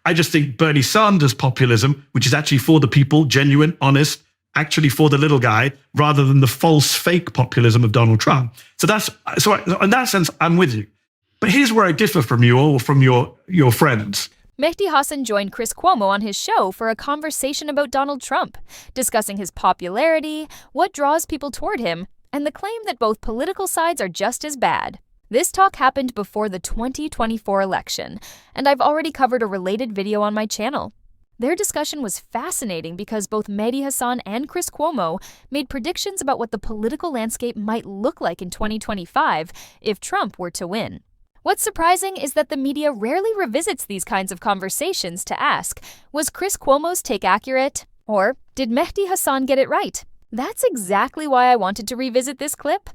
I just think Bernie Sanders populism, which is actually for the people, genuine, honest, actually for the little guy, rather than the false, fake populism of Donald Trump. So in that sense, I'm with you. But here's where I differ from you or from your friends. Mehdi Hasan joined Chris Cuomo on his show for a conversation about Donald Trump, discussing his popularity, what draws people toward him, and the claim that both political sides are just as bad. This talk happened before the 2024 election, and I've already covered a related video on my channel. Their discussion was fascinating because both Mehdi Hasan and Chris Cuomo made predictions about what the political landscape might look like in 2025 if Trump were to win. What's surprising is that the media rarely revisits these kinds of conversations to ask, was Chris Cuomo's take accurate? Or did Mehdi Hasan get it right? That's exactly why I wanted to revisit this clip.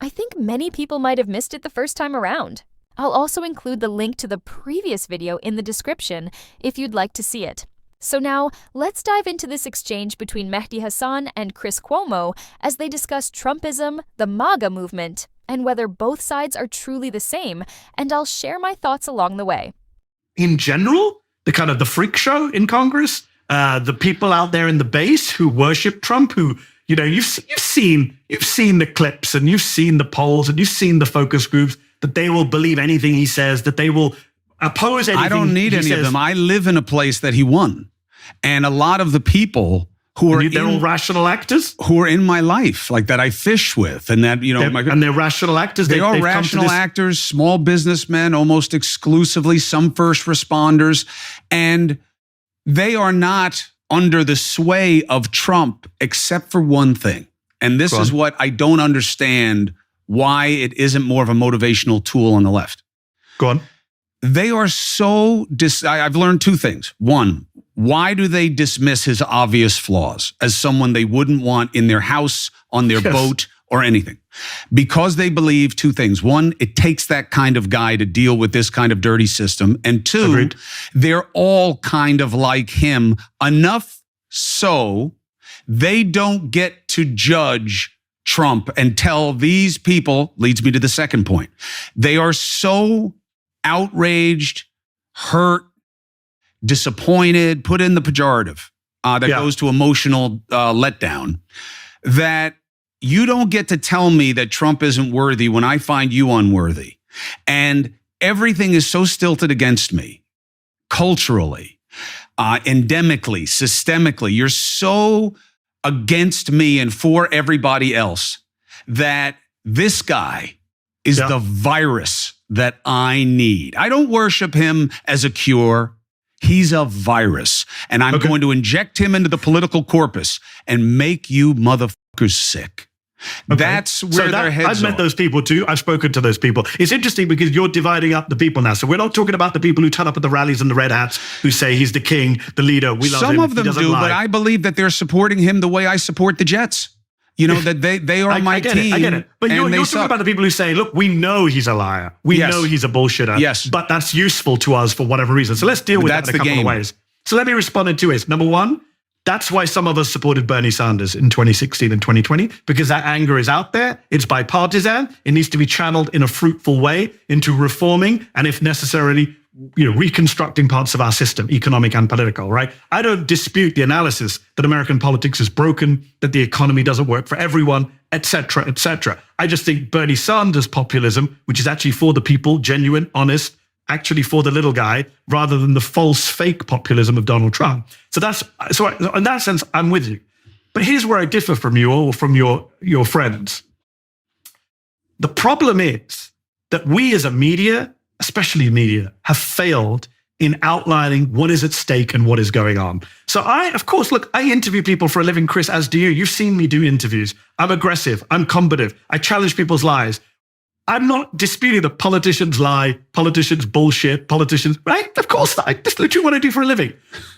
I think many people might have missed it the first time around. I'll also include the link to the previous video in the description if you'd like to see it. So now, let's dive into this exchange between Mehdi Hasan and Chris Cuomo as they discuss Trumpism, the MAGA movement, and whether both sides are truly the same, and I'll share my thoughts along the way. In general, the freak show in Congress, the people out there in the base who worship Trump, who, you've seen the clips and you've seen the polls and you've seen the focus groups, that they will believe anything he says, that they will oppose anything. I don't need any of them. I live in a place that he won. And a lot of the people who are they're all rational actors who are in my life, like that I fish with, and that and they're rational actors. They are rational actors, small businessmen, almost exclusively, some first responders, and they are not under the sway of Trump except for one thing. And this is what I don't understand, why it isn't more of a motivational tool on the left. Go on. They are so I've learned two things. One, why do they dismiss his obvious flaws as someone they wouldn't want in their house, on their boat, or anything? Because they believe two things. One, it takes that kind of guy to deal with this kind of dirty system. And two, agreed, they're all kind of like him, enough so they don't get to judge Trump and tell these people, leads me to the second point. They are so outraged, hurt, disappointed, put in the pejorative that goes to emotional letdown, that you don't get to tell me that Trump isn't worthy when I find you unworthy. And everything is so stilted against me, culturally, endemically, systemically. You're so against me and for everybody else that this guy is the virus that I need. I don't worship him as a cure. He's a virus, and I'm going to inject him into the political corpus and make you motherfuckers sick. That's where their heads are. I've met those people too. I've spoken to those people. It's interesting because you're dividing up the people now. So we're not talking about the people who turn up at the rallies and the red hats who say he's the king, the leader. We love him. Some of them do, but I believe that they're supporting him the way I support the Jets. That they are my team. I get it. But you're talking about the people who say, look, we know he's a liar. We know he's a bullshitter. Yes. But that's useful to us for whatever reason. So let's deal with that in a couple of ways. So let me respond in two ways. Number one, that's why some of us supported Bernie Sanders in 2016 and 2020, because that anger is out there. It's bipartisan. It needs to be channeled in a fruitful way into reforming and, if necessarily, reconstructing parts of our system, economic and political, right? I don't dispute the analysis that American politics is broken, that the economy doesn't work for everyone, et cetera, et cetera. I just think Bernie Sanders populism, which is actually for the people, genuine, honest, actually for the little guy, rather than the false, fake populism of Donald Trump. So in that sense, I'm with you. But here's where I differ from you or from your friends. The problem is that we as a media, especially media, have failed in outlining what is at stake and what is going on. So I interview people for a living, Chris, as do you. You've seen me do interviews. I'm aggressive. I'm combative. I challenge people's lies. I'm not disputing that politicians lie, politicians bullshit, right? Of course not. That's literally what I do for a living.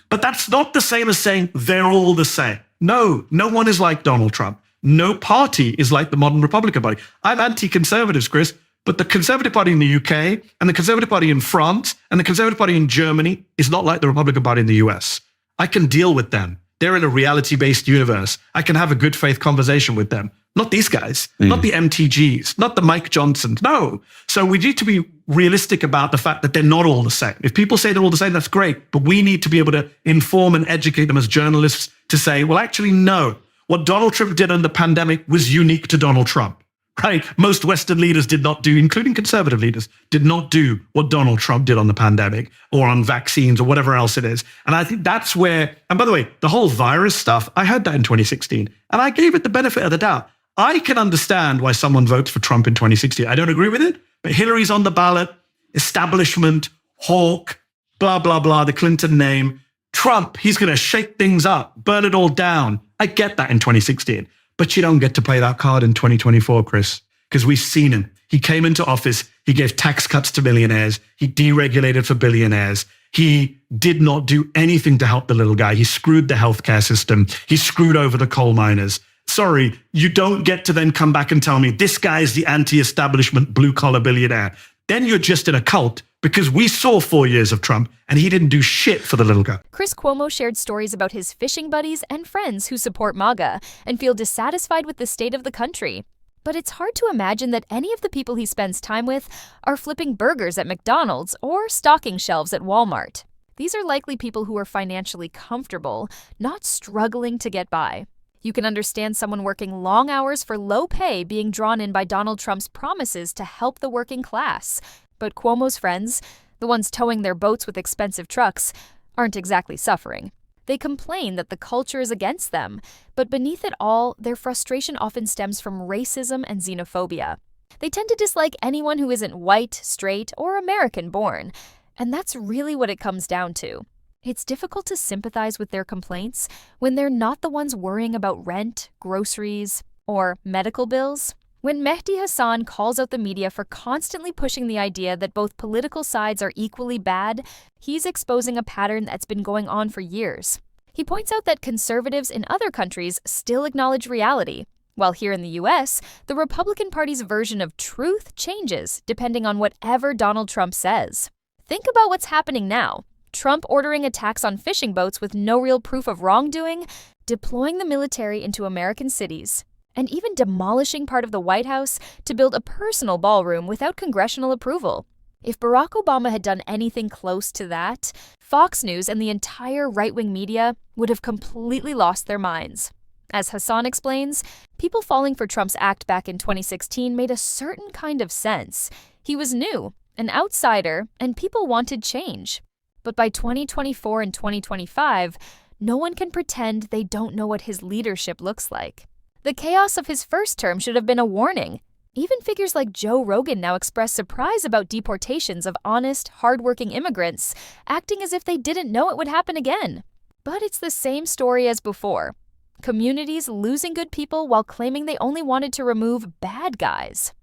But that's not the same as saying they're all the same. No one is like Donald Trump. No party is like the modern Republican Party. I'm anti-conservatives, Chris. But the Conservative Party in the UK and the Conservative Party in France and the Conservative Party in Germany is not like the Republican Party in the US. I can deal with them. They're in a reality-based universe. I can have a good faith conversation with them. Not these guys, not the MTGs, not the Mike Johnsons. No. So we need to be realistic about the fact that they're not all the same. If people say they're all the same, that's great. But we need to be able to inform and educate them as journalists to say, well, actually, no. What Donald Trump did in the pandemic was unique to Donald Trump. Right? Most Western leaders did not do, including conservative leaders, did not do what Donald Trump did on the pandemic or on vaccines or whatever else it is. And I think that's where, and by the way, the whole virus stuff, I heard that in 2016, and I gave it the benefit of the doubt. I can understand why someone votes for Trump in 2016. I don't agree with it, but Hillary's on the ballot, establishment, hawk, blah, blah, blah, the Clinton name. Trump, he's going to shake things up, burn it all down. I get that in 2016. But you don't get to play that card in 2024, Chris, because we've seen him. He came into office. He gave tax cuts to millionaires. He deregulated for billionaires. He did not do anything to help the little guy. He screwed the healthcare system. He screwed over the coal miners. Sorry, you don't get to then come back and tell me this guy is the anti-establishment blue-collar billionaire. Then you're just in a cult, because we saw 4 years of Trump and he didn't do shit for the little guy. Chris Cuomo shared stories about his fishing buddies and friends who support MAGA and feel dissatisfied with the state of the country. But it's hard to imagine that any of the people he spends time with are flipping burgers at McDonald's or stocking shelves at Walmart. These are likely people who are financially comfortable, not struggling to get by. You can understand someone working long hours for low pay being drawn in by Donald Trump's promises to help the working class. But Cuomo's friends, the ones towing their boats with expensive trucks, aren't exactly suffering. They complain that the culture is against them, but beneath it all, their frustration often stems from racism and xenophobia. They tend to dislike anyone who isn't white, straight, or American-born, and that's really what it comes down to. It's difficult to sympathize with their complaints when they're not the ones worrying about rent, groceries, or medical bills. When Mehdi Hasan calls out the media for constantly pushing the idea that both political sides are equally bad, he's exposing a pattern that's been going on for years. He points out that conservatives in other countries still acknowledge reality, while here in the US, the Republican Party's version of truth changes depending on whatever Donald Trump says. Think about what's happening now. Trump ordering attacks on fishing boats with no real proof of wrongdoing, deploying the military into American cities, and even demolishing part of the White House to build a personal ballroom without congressional approval. If Barack Obama had done anything close to that, Fox News and the entire right-wing media would have completely lost their minds. As Hasan explains, people falling for Trump's act back in 2016 made a certain kind of sense. He was new, an outsider, and people wanted change. But by 2024 and 2025, no one can pretend they don't know what his leadership looks like. The chaos of his first term should have been a warning. Even figures like Joe Rogan now express surprise about deportations of honest, hardworking immigrants, acting as if they didn't know it would happen again. But it's the same story as before. Communities losing good people while claiming they only wanted to remove bad guys.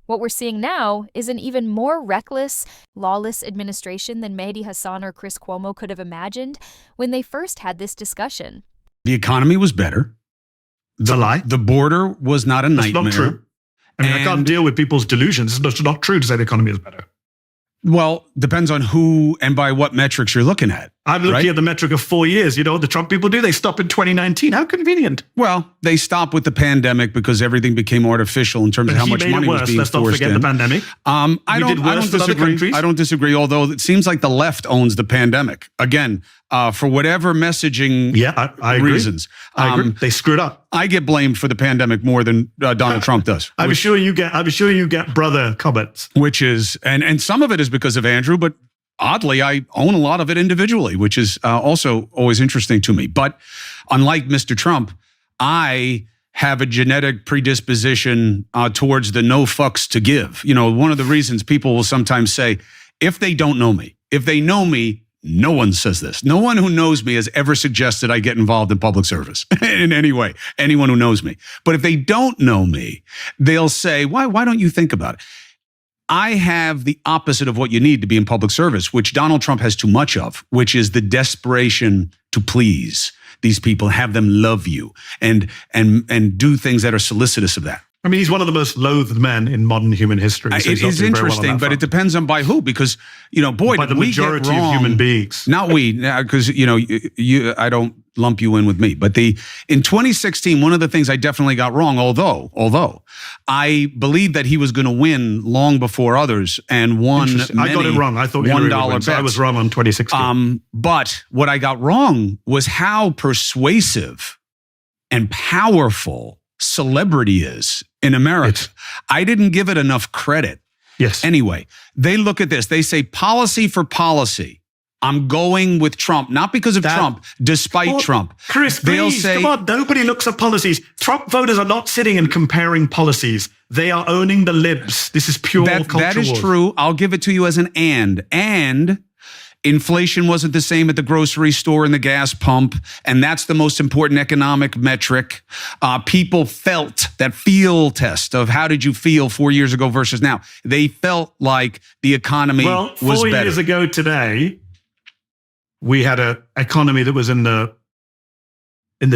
What we're seeing now is an even more reckless, lawless administration than Mehdi Hasan or Chris Cuomo could have imagined when they first had this discussion. The economy was better. It's a lie. The border was not a nightmare. That's not true. I mean, I can't deal with people's delusions. It's not true to say the economy is better. Well, depends on who and by what metrics you're looking at. I'm looking at the metric of 4 years. You know what the Trump people do? They stop in 2019. How convenient. Well, they stop with the pandemic because everything became artificial in terms of how much money was being Let's forced in. not forget the pandemic. I don't disagree, although it seems like the left owns the pandemic. Again, for whatever messaging I agree. reasons. I agree. They screwed up. I get blamed for the pandemic more than Donald Trump does. I'm sure you get brother comments. Which is, and some of it is because of Andrew, but oddly, I own a lot of it individually, which is also always interesting to me. But unlike Mr. Trump, I have a genetic predisposition towards the no fucks to give. You know, one of the reasons people will sometimes say, if they don't know me, if they know me, no one says this. No one who knows me has ever suggested I get involved in public service in any way, anyone who knows me. But if they don't know me, they'll say, why don't you think about it? I have the opposite of what you need to be in public service, which Donald Trump has too much of, which is the desperation to please these people, have them love you, and do things that are solicitous of that. I mean, he's one of the most loathed men in modern human history. So it is interesting, but it depends on by who, because, you know, boy, by the majority of human beings. Not we, because, you know, I don't lump you in with me. But in 2016, one of the things I definitely got wrong, although I believed that he was going to win long before others and won many I got it wrong. I thought $1 bets. bets. I was wrong on 2016. But what I got wrong was how persuasive and powerful celebrity is in America. I didn't give it enough credit. Yes. Anyway, they look at this. They say policy for policy. I'm going with Trump, not because of Trump, despite Trump. Chris, please, come on. Nobody looks at policies. Trump voters are not sitting and comparing policies. They are owning the libs. This is pure culture That is war. true. I'll give it to you as an and. And inflation wasn't the same at the grocery store and the gas pump, and that's the most important economic metric. People felt that feel test of how did you feel 4 years ago versus now. They felt like the economy was better. 4 years ago today, we had an economy that was in the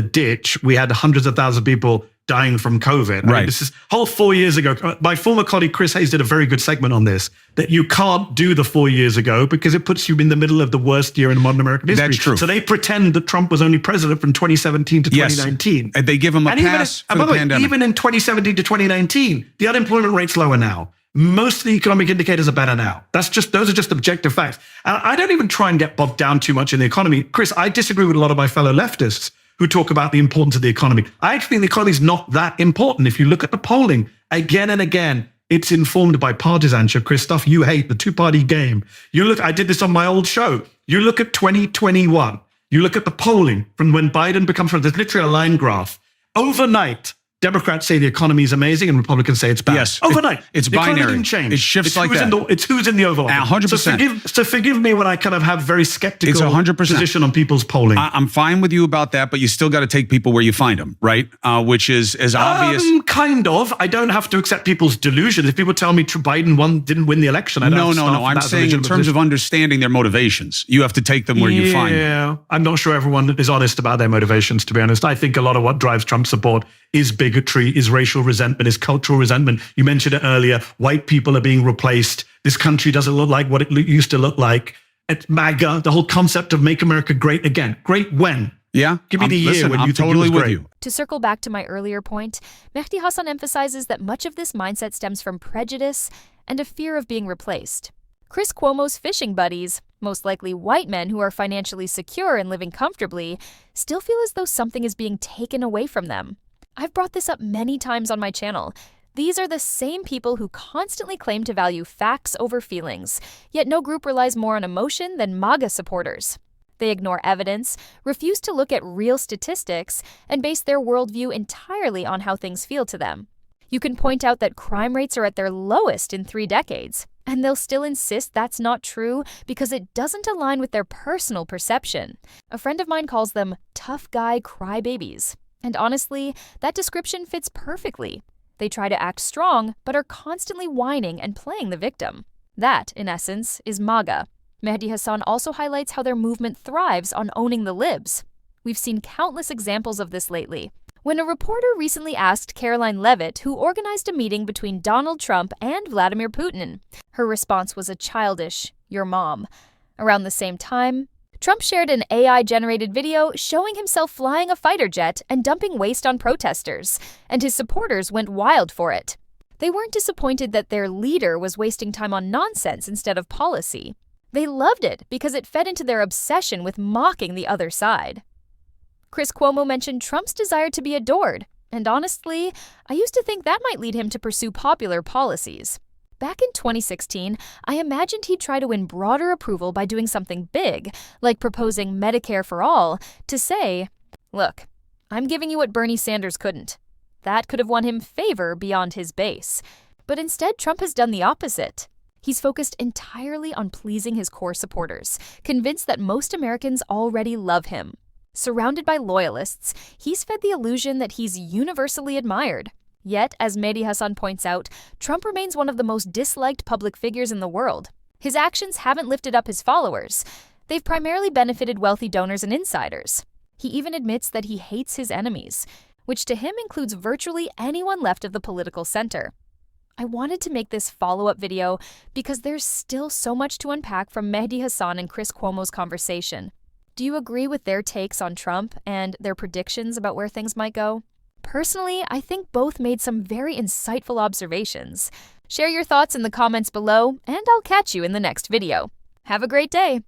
ditch. We had hundreds of thousands of people dying from COVID. Right. I mean, this is whole 4 years ago. My former colleague Chris Hayes did a very good segment on this, that you can't do the 4 years ago because it puts you in the middle of the worst year in modern American history. That's true. So they pretend that Trump was only president from 2017 to 2019. And they give him a pass for the pandemic. Even in 2017 to 2019, the unemployment rate's lower now. Most of the economic indicators are better now. Those are just objective facts. And I don't even try and get bogged down too much in the economy. Chris, I disagree with a lot of my fellow leftists who talk about the importance of the economy. I actually think the economy is not that important. If you look at the polling again and again, it's informed by partisanship. Chris, stuff you hate, the two-party game. I did this on my old show. You look at 2021. You look at the polling from when Biden becomes president. There's literally a line graph. Overnight, Democrats say the economy is amazing and Republicans say it's bad. Yes. Overnight. It's the binary. Didn't change. It shifts like that. It's who's in the Oval Office. 100%. So forgive me when I kind of have very skeptical It's 100%. position on people's polling. I'm fine with you about that, but you still got to take people where you find them, right? Which is as obvious. Kind of. I don't have to accept people's delusions. If people tell me Biden didn't win the election, I don't No. I'm saying in terms of understanding their motivations, you have to take them where you find them. Yeah, I'm not sure everyone is honest about their motivations, to be honest. I think a lot of what drives Trump support is bigotry, is racial resentment, is cultural resentment. You mentioned it earlier. White people are being replaced. This country doesn't look like what it used to look like. It's MAGA, the whole concept of make America great again. Great when? Yeah. Give me the year when you think totally it was with great. you. To circle back to my earlier point, Mehdi Hasan emphasizes that much of this mindset stems from prejudice and a fear of being replaced. Chris Cuomo's fishing buddies, most likely white men who are financially secure and living comfortably, still feel as though something is being taken away from them. I've brought this up many times on my channel. These are the same people who constantly claim to value facts over feelings, yet no group relies more on emotion than MAGA supporters. They ignore evidence, refuse to look at real statistics, and base their worldview entirely on how things feel to them. You can point out that crime rates are at their lowest in 3 decades, and they'll still insist that's not true because it doesn't align with their personal perception. A friend of mine calls them tough guy crybabies. And honestly, that description fits perfectly. They try to act strong, but are constantly whining and playing the victim. That, in essence, is MAGA. Mehdi Hasan also highlights how their movement thrives on owning the libs. We've seen countless examples of this lately. When a reporter recently asked Caroline Levitt, who organized a meeting between Donald Trump and Vladimir Putin, her response was a childish, "Your mom." Around the same time, Trump shared an AI-generated video showing himself flying a fighter jet and dumping waste on protesters, and his supporters went wild for it. They weren't disappointed that their leader was wasting time on nonsense instead of policy. They loved it because it fed into their obsession with mocking the other side. Chris Cuomo mentioned Trump's desire to be adored, and honestly, I used to think that might lead him to pursue popular policies. Back in 2016, I imagined he'd try to win broader approval by doing something big, like proposing Medicare for all, to say, "Look, I'm giving you what Bernie Sanders couldn't." That could have won him favor beyond his base. But instead, Trump has done the opposite. He's focused entirely on pleasing his core supporters, convinced that most Americans already love him. Surrounded by loyalists, he's fed the illusion that he's universally admired. Yet, as Mehdi Hasan points out, Trump remains one of the most disliked public figures in the world. His actions haven't lifted up his followers. They've primarily benefited wealthy donors and insiders. He even admits that he hates his enemies, which to him includes virtually anyone left of the political center. I wanted to make this follow-up video because there's still so much to unpack from Mehdi Hasan and Chris Cuomo's conversation. Do you agree with their takes on Trump and their predictions about where things might go? Personally, I think both made some very insightful observations. Share your thoughts in the comments below, and I'll catch you in the next video. Have a great day!